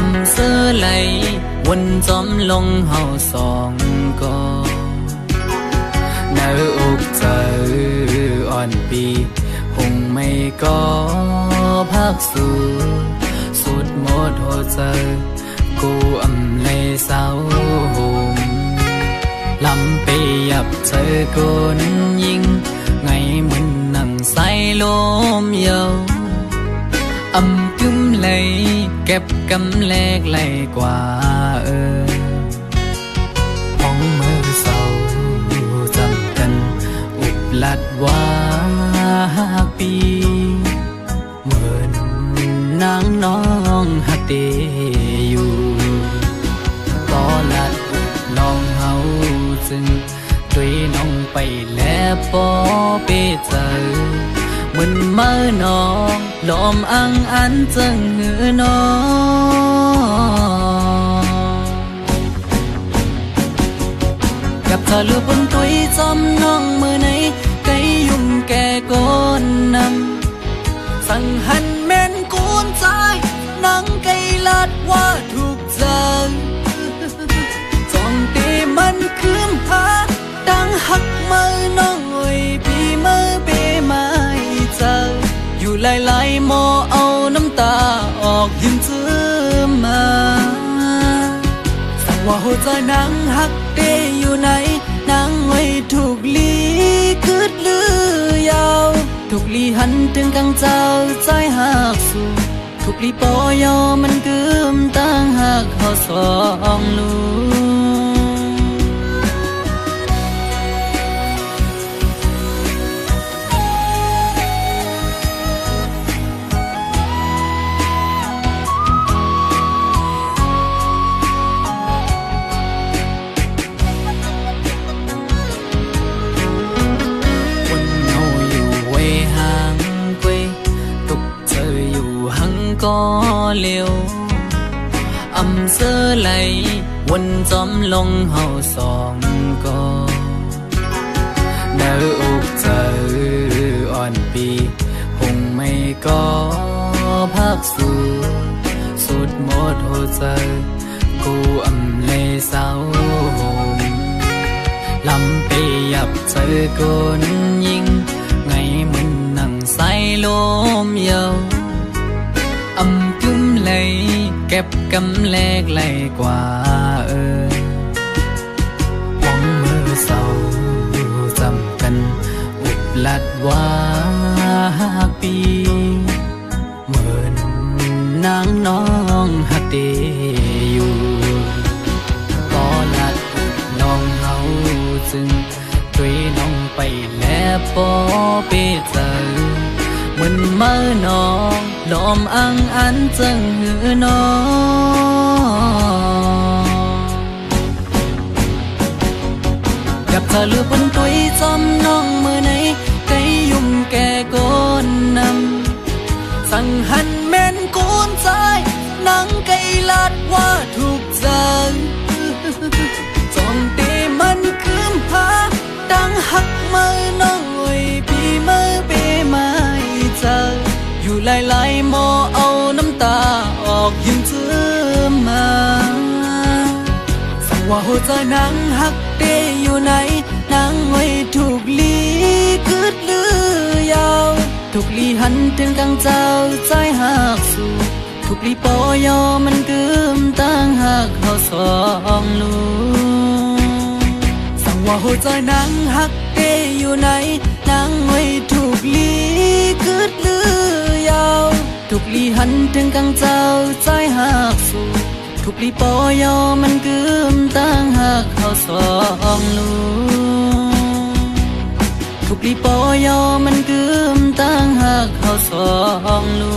ำเสื้อไหลวนจอมลงเฮาสองก็เนื้ออกเจออ่อนปีคงไม่ก็พักสู้สุดหมดหัวใจกูเลยเศร้าลำไปยับเธอคนยิงไงมันนั่งใส่ลมเยาวกึมเลยเก็บกำแลกไหลกว่าห้องมือเศร้าจำกันอุบลัดว่าปีเหมือนนางน้องหักเดอยู่ก็ลัดลองเฮาจึงด้วยน้องไปแล้วปอเปเจอมันเมื่อน้องลมอังอันจึงหือน้องกับเธอลือบนตุยจอมน้องมือไหนไกยุ่งแก่ก้นนำสั่งหันแม่นกูนใจนังไกลัดว่าถูกใจจ้องตีมันคืมหาดังหักมือน้องเอ้ยพี่มือเปมาเจออยู่หลายๆหมอเอาน้ำตาออกยิ้มเจือมาสั่งว่าหัวใจนางหักเดอยู่ไหนนางไว้ถูกลีคืดลือยาวถูกลีหันถึงกังเจ้าใจหักสู้ถูกลีปอยอมันกึมตั้งหักเขาสองลูก็เลี้ยวเสื้อไหลวนจอมลงเฮาสองก็เนื้ออกเจออ่อนปีคงไม่ก็พักสู้สุดหมดหัวใจกูเลยเศร้าลำไปยับเจอคนยิงไงมันนั่งใส่ลมเยาวกึมเลยเก็บกำแลกไหลกว่าห้องมือเศร้าจำกันอุบลัดว่าปีเหมือนนางน้องหักเดอยู่ก็ลัดลองเฮาจึงด้วยน้องไปแล้วปอเปเจอมันเมื่อน้องลมอังอันจึงหือน้องกับเธอลือบนตุยจอมน้องมือไหนไกยุ่งแก่ก้นนำสั่งหันแม่นกูนใจนังไกลัดว่าถูกใจจ้องตีมันคืมหาดังหักมือน้องเอ้ยพี่มือเปมาเจออยู่หลายๆหมอเอาน้ำตาออกยิ้มเจือมาสั่งว่าหัวใจนางหักเดอยู่ไหนนางไว้ถูกลีคืดลือยาวถูกลีหันถึงกังเจ้าใจหักสู้ถูกลีปอยอมันกึมตั้งหักเขาสองลูสั่งว่าหัวใจนางหักเดอยู่ไหนนางไว้ถูกลีคืดลือยาวถูกลีหันถึงกังเจ้าใจหักสู้ถูกลีปอยอมันกึมตั้งหักเขาสองลูถูกลีปอยอมันกึมตั้งหักเขาสองลู